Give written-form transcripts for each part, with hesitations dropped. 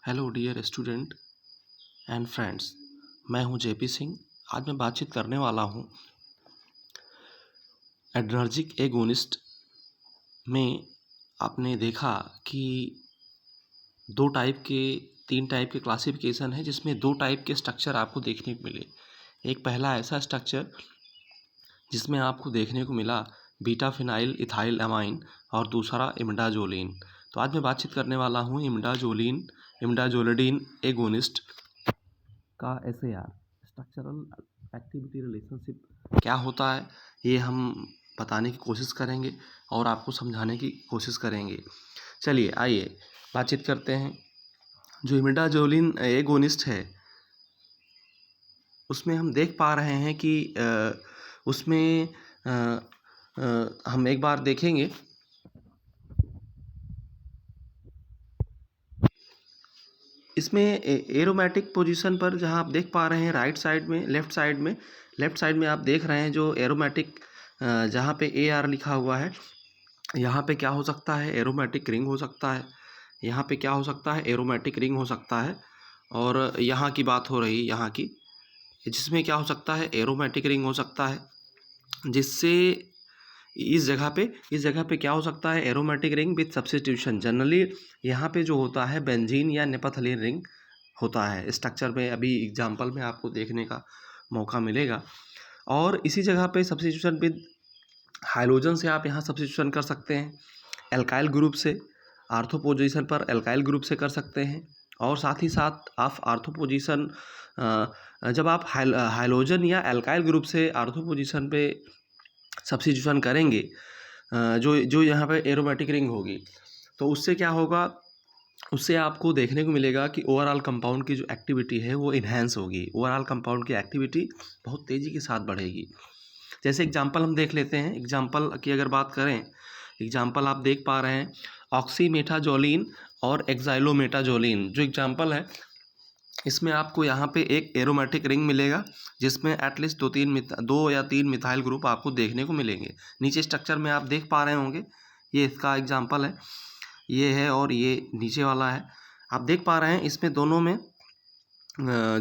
Hello dear student and friends. मैं हूं JP Singh. आज मैं बातचीत करने वाला हूं एड्रेनर्जिक एगोनिस्ट में। आपने देखा कि तीन टाइप के क्लासिफिकेशन है, जिसमें दो टाइप के स्ट्रक्चर आपको देखने को मिले। एक पहला ऐसा स्ट्रक्चर जिसमें आपको देखने को मिला बीटा फिनाइल इथाइल अमाइन और दूसरा इमिडाजोलिन। तो आज मैं बातचीत करने वाला हूँ इमिडाजोलिन एगोनिस्ट का SAR स्ट्रक्चरल एक्टिविटी रिलेशनशिप क्या होता है, ये हम बताने की कोशिश करेंगे और आपको समझाने की कोशिश करेंगे। चलिए आइए बातचीत करते हैं। जो इमिडाजोलिन एगोनिस्ट है उसमें हम देख पा रहे हैं कि उसमें हम एक बार देखेंगे। इसमें एरोमेटिक पोजीशन पर जहां आप देख पा रहे हैं राइट साइड में लेफ्ट साइड में आप देख रहे हैं जो एरोमेटिक जहां पे AR लिखा हुआ है, यहाँ पे क्या हो सकता है, एरोमेटिक रिंग हो सकता है। यहाँ पे क्या हो सकता है, एरोमेटिक रिंग हो सकता है। और यहाँ की बात हो रही यहाँ की, जिसमें क्या हो सकता है, एरोमेटिक रिंग हो सकता है। जिससे इस जगह पे क्या हो सकता है, aromatic ring with substitution. Generally यहाँ पे जो होता है बेंजीन या नेपथलीन रिंग होता है स्ट्रक्चर में। अभी एग्जांपल में आपको देखने का मौका मिलेगा। और इसी जगह पे सब्स्टिट्यूशन विद हाइड्रोजन से आप यहाँ सब्स्टिट्यूशन कर सकते हैं। एल्काइल ग्रुप से आर्थो पोजीशन पर एल्काइल ग्रुप से कर सकते हैं। और साथ ही साथ आप आर्थो पोजीशन जब आप हाइड्रोजन या एल्काइल ग्रुप से आर्थो पोजीशन पे सब्स्टिट्यूशन करेंगे, जो जो यहाँ पे एरोमेटिक रिंग होगी, तो उससे क्या होगा, उससे आपको देखने को मिलेगा कि ओवरऑल कंपाउंड की जो एक्टिविटी है वो इन्हेंस होगी। ओवरऑल कंपाउंड की एक्टिविटी बहुत तेज़ी के साथ बढ़ेगी। जैसे एग्जांपल हम देख लेते हैं। एग्जांपल की अगर बात करें, एग्जांपल आप देख पा रहे हैं ऑक्सीमेटाजोलिन और एक्साइलोमेटाजोलिन। जो एग्जांपल है इसमें आपको यहाँ पे एक एरोमेटिक रिंग मिलेगा जिसमें एटलीस्ट दो या तीन मिथाइल ग्रुप आपको देखने को मिलेंगे। नीचे स्ट्रक्चर में आप देख पा रहे होंगे, ये इसका एग्जांपल है, ये है और ये नीचे वाला है। आप देख पा रहे हैं इसमें दोनों में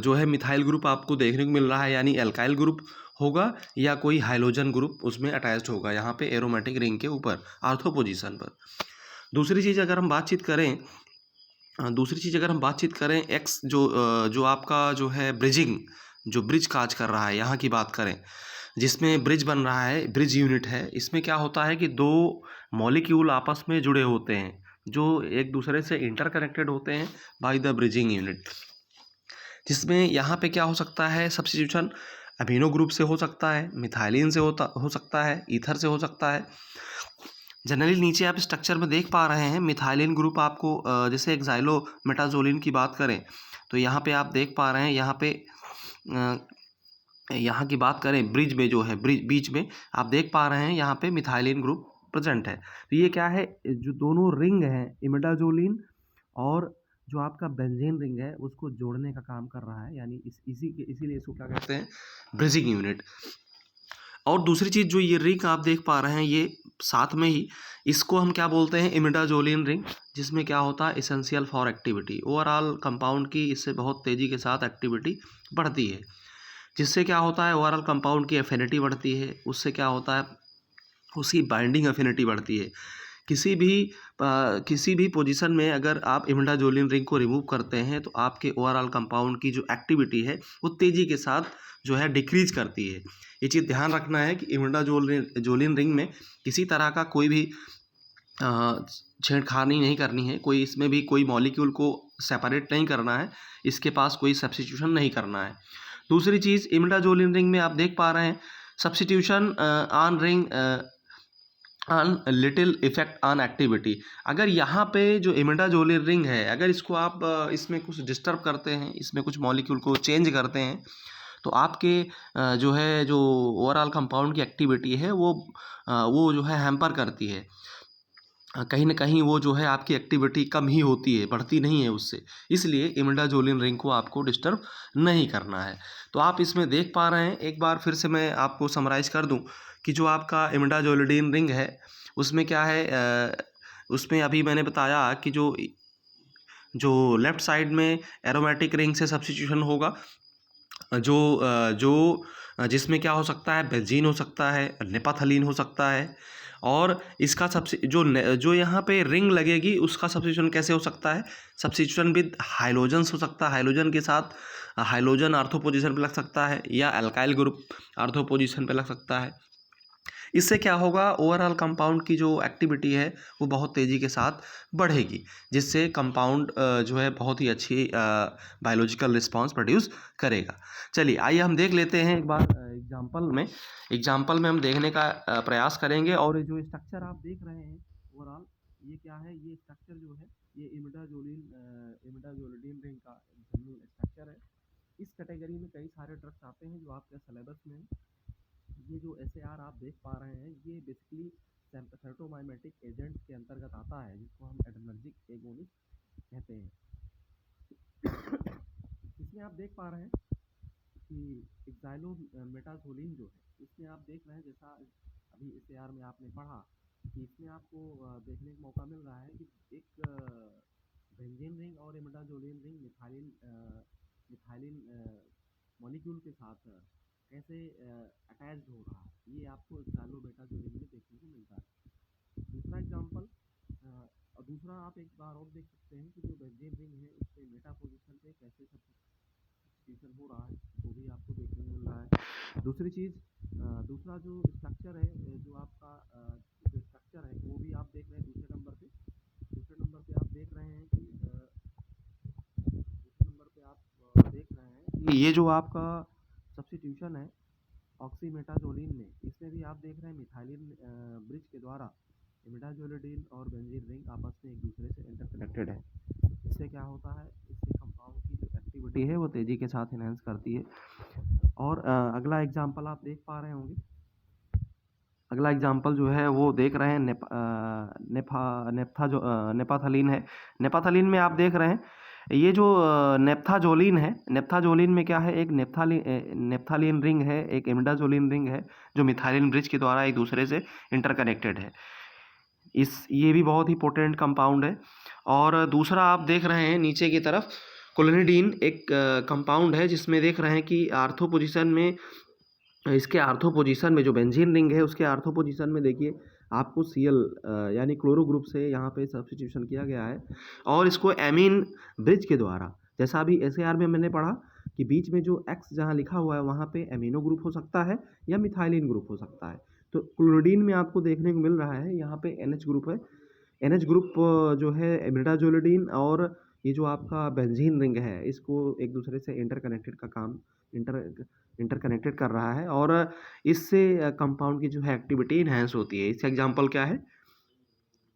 जो है मिथाइल ग्रुप आपको देखने को मिल रहा है, यानी एल्काइल ग्रुप होगा या कोई हाइड्रोजन ग्रुप उसमें अटैच्ड होगा यहाँ पे एरोमेटिक रिंग के ऊपर आर्थो पोजीशन पर। दूसरी चीज़ अगर हम बातचीत करें एक्स जो आपका जो है जो ब्रिज काज कर रहा है, यहाँ की बात करें जिसमें ब्रिज बन रहा है, ब्रिज यूनिट है। इसमें क्या होता है कि दो मॉलिक्यूल आपस में जुड़े होते हैं जो एक दूसरे से इंटरकनेक्टेड होते हैं बाय द ब्रिजिंग यूनिट। जिसमें यहाँ पे क्या हो सकता है, सब्स्टिट्यूशन अमीनो ग्रुप से हो सकता है, मिथाइलिन से हो सकता है, ईथर से हो सकता है। जनरली नीचे आप स्ट्रक्चर में देख पा रहे हैं मिथाइलिन ग्रुप आपको जैसे एक्साइलोमेटाजोलिन की बात करें तो यहाँ पे आप देख पा रहे हैं, यहाँ की बात करें ब्रिज में जो है बीच में आप देख पा रहे हैं यहाँ पे मिथाइलिन ग्रुप प्रेजेंट है। तो ये क्या है, जो दोनों रिंग हैं इमिडाजोलिन और जो आपका बेंजीन रिंग है उसको जोड़ने का काम कर रहा है, यानी इसीलिए इसको क्या कहते हैं, ब्रिजिंग यूनिट। और दूसरी चीज़ जो ये रिंग आप देख पा रहे हैं, ये साथ में ही इसको हम क्या बोलते हैं, इमिडाजोलिन रिंग, जिसमें क्या होता है, essential for activity. Overall compound की इससे बहुत तेज़ी के साथ एक्टिविटी बढ़ती है, जिससे क्या होता है, ओवरऑल कंपाउंड की एफिनिटी बढ़ती है। उससे क्या होता है, उसकी बाइंडिंग एफिनिटी बढ़ती है। किसी भी पोजीशन में अगर आप इमिडाजोलिन रिंग को रिमूव करते हैं तो आपके ओवरऑल कंपाउंड की जो एक्टिविटी है वो तेज़ी के साथ जो है डिक्रीज करती है। ये चीज़ ध्यान रखना है कि इमिडाजोलिन रिंग में किसी तरह का कोई भी छेड़खानी नहीं करनी है, कोई इसमें भी कोई मॉलिक्यूल को सेपरेट नहीं करना है, इसके पास कोई सब्स्टिट्यूशन नहीं करना है। दूसरी चीज़, इमिडाजोलिन रिंग में आप देख पा रहे हैं substitution on ring on little effect on activity. अगर यहाँ पे जो इमिडाजोलिन रिंग है, अगर इसको आप इसमें कुछ डिस्टर्ब करते हैं, इसमें कुछ मॉलिक्यूल को चेंज करते हैं, तो आपके जो ओवरऑल कंपाउंड की एक्टिविटी है वो जो है हैम्पर करती है। कहीं ना कहीं वो जो है आपकी एक्टिविटी कम ही होती है, बढ़ती नहीं है उससे। इसलिए इमिडाजोलिन रिंग को आपको डिस्टर्ब नहीं करना है। तो आप इसमें देख पा रहे हैं, एक बार फिर से मैं आपको समराइज़ कर दूं कि जो आपका इमिडाजोलिन रिंग है उसमें क्या है, उसमें अभी मैंने बताया कि जो जो लेफ्ट साइड में एरोमेटिक रिंग से सब्स्टिट्यूशन होगा, जिसमें क्या हो सकता है, बेंजीन हो सकता है, नेपथलीन हो सकता है। और इसका सबसे जो यहाँ पे रिंग लगेगी उसका सब्स्टिट्यूशन कैसे हो सकता है, सब्स्टिट्यूशन विद हाइलोजन्स हो सकता है। हाइलोजन के साथ हाइलोजन आर्थो पोजीशन पे लग सकता है, या अल्काइल ग्रुप आर्थो पोजीशन पे लग सकता है। इससे क्या होगा, ओवरऑल कंपाउंड की जो एक्टिविटी है वो बहुत तेज़ी के साथ बढ़ेगी, जिससे कंपाउंड जो है बहुत ही अच्छी बायोलॉजिकल रिस्पांस प्रोड्यूस करेगा। चलिए आइए हम देख लेते हैं एक बार एग्जाम्पल में हम देखने का प्रयास करेंगे। और जो स्ट्रक्चर आप देख रहे हैं ओवरऑल, ये क्या है, ये स्ट्रक्चर जो है ये इमिडाजोलिन रिंग का स्ट्रक्चर है। इस कैटेगरी में कई सारे ड्रग्स आते हैं जो आपके सिलेबस में है। ये जो SAR आप देख पा रहे हैं ये बेसिकली सेरोटोमाइमेटिक एजेंट के अंतर्गत आता है, जिसको हम एड्रेनर्जिक एगोनिस्ट कहते हैं। इसमें आप देख पा रहे हैं कि एक्साइलोमेटाजोलिन जो है, इसमें आप देख रहे हैं जैसा अभी SAR में आपने पढ़ा कि इसमें आपको देखने का मौका मिल रहा है कि एक बेंजीन रिंग और इमिडाजोलिन रिंग मिथाइलिन मॉलिक्यूल के साथ कैसे अटैच्ड हो रहा है, ये आपको एक्साइलोमेटाजोलिन में देखने को मिलता है। दूसरा एग्जांपल, और दूसरा आप एक बार और देख सकते हैं कि जो बेंजीन रिंग है उसके मेटा पोजीशन पे कैसे सब्स्टिट्यूशन हो रहा है, वो भी आपको देखने को मिल रहा है। दूसरी चीज़, दूसरा जो स्ट्रक्चर है, जो आपका जो स्ट्रक्चर है वो भी आप देख रहे हैं दूसरे नंबर पे आप देख रहे हैं कि ये जो आपका सब्स्टिट्यूशन है ऑक्सीमेटाजोलिन में, इसमें भी आप देख रहे हैं मिथाइलिन ब्रिज के द्वारा इमिडाजोलिन और बेंजीन रिंग आपस में एक दूसरे से इंटरकनेक्टेड है। इससे क्या होता है, इससे कंपाउंड की जो एक्टिविटी है वो तेज़ी के साथ इनहेंस करती है। और अगला एग्जांपल आप देख पा रहे होंगे, अगला एग्जांपल जो है वो देख रहे हैं नेपाथलीन है। नेपाथलीन में आप देख रहे हैं ये जो नेप्थाजोलिन है, नेप्थाजोलिन में क्या है, एक नेप्थालीन रिंग है, एक इमिडाजोलिन रिंग है, जो मिथाइलिन ब्रिज के द्वारा एक दूसरे से इंटरकनेक्टेड है। ये भी बहुत ही पोटेंट कंपाउंड है। और दूसरा आप देख रहे हैं नीचे की तरफ क्लोनिडीन, एक कंपाउंड है जिसमें देख रहे हैं कि आर्थो पोजीशन में, इसके आर्थो पोजीशन में जो बेंजीन रिंग है उसके आर्थो पोजीशन में देखिए आपको Cl यानी क्लोरो ग्रुप से यहाँ पे सब्स्टिट्यूशन किया गया है। और इसको एमीन ब्रिज के द्वारा, जैसा अभी SAR में मैंने पढ़ा कि बीच में जो X जहाँ लिखा हुआ है वहाँ पे एमिनो ग्रुप हो सकता है या मिथाइलिन ग्रुप हो सकता है। तो क्लोरिडीन में आपको देखने को मिल रहा है यहाँ पे NH ग्रुप है। NH ग्रुप जो है इमिडाजोलिन और ये जो आपका बेंजीन रिंग है इसको एक दूसरे से इंटरकनेक्टेड कर रहा है, और इससे कंपाउंड की जो है एक्टिविटी इनहेंस होती है। इसका एग्जांपल क्या है,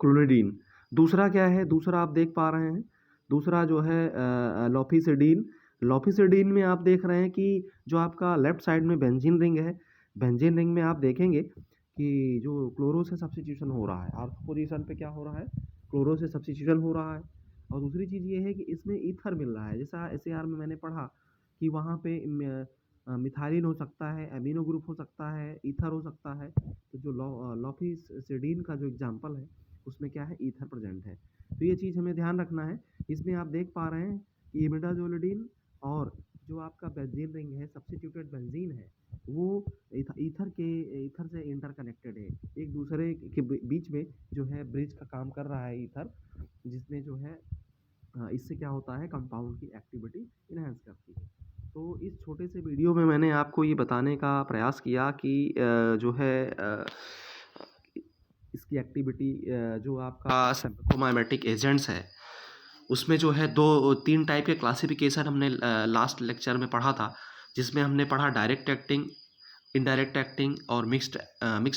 क्लोनिडीन। दूसरा क्या है, दूसरा आप देख पा रहे हैं, दूसरा जो है लॉफिसिडीन। लॉफिसिडीन में आप देख रहे हैं कि जो आपका लेफ्ट साइड में बेंजीन रिंग है, बेंजीन रिंग में आप देखेंगे कि जो क्लोरो से सब्स्टिट्यूशन हो रहा है, आर्थो पोजीशन पे क्या हो रहा है, क्लोरो से सब्स्टिट्यूशन हो रहा है। और दूसरी चीज़ ये है कि इसमें ईथर मिल रहा है, जैसा SAR में मैंने पढ़ा कि वहाँ पे मिथाइलिन हो सकता है, एमिनो ग्रुप हो सकता है, ईथर हो सकता है। तो जो लॉफिसिडीन का जो एग्जांपल है उसमें क्या है, ईथर प्रेजेंट है। तो ये चीज़ हमें ध्यान रखना है। इसमें आप देख पा रहे हैं कि इमिडाजोलिन और जो आपका बेंजीन रिंग है, सब्स्टिट्यूटेड बेंजीन है, वो ईथर से इंटरकनेक्टेड है, एक दूसरे के बीच में जो है ब्रिज का काम कर रहा है ईथर, जिसमें जो है इससे क्या होता है, कंपाउंड की एक्टिविटी इनहेंस करती है। तो इस छोटे से वीडियो में मैंने आपको ये बताने का प्रयास किया कि जो है इसकी एक्टिविटी, जो आपका सिम्पथोमाइमेटिक एजेंट्स है उसमें जो है 2-3 टाइप के क्लासिफिकेशन हमने लास्ट लेक्चर में पढ़ा था, जिसमें हमने पढ़ा डायरेक्ट एक्टिंग, इनडायरेक्ट एक्टिंग और mixed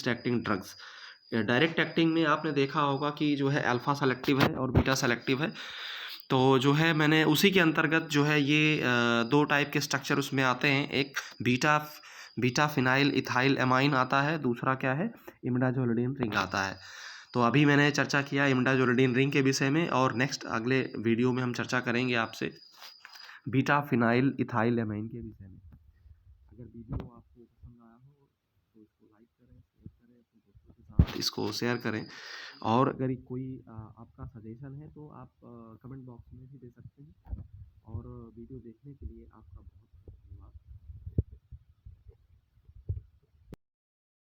acting drugs. Direct acting में आपने देखा होगा कि जो है अल्फा सेलेक्टिव है और बीटा सेलेक्टिव है। तो जो है मैंने उसी के अंतर्गत जो है ये 2 टाइप के स्ट्रक्चर उसमें आते हैं। एक बीटा फिनाइल इथाइल एमाइन आता है, दूसरा क्या है, इमिडाजोलिन रिंग आता है। तो अभी मैंने चर्चा किया इमिडाजोलिन रिंग के विषय में, और नेक्स्ट अगले वीडियो में हम चर्चा करेंगे आपसे बीटा फिनाइल इथाइल एमाइन के विषय में। अगर वीडियो आपको पसंद आया हो तो इसको लाइक करें, शेयर करें, अपने दोस्तों के साथ इसको शेयर करें, और अगर कोई आपका सजेशन है तो आप कमेंट बॉक्स में भी दे सकते हैं और वीडियो देखने के लिए आपका बहुत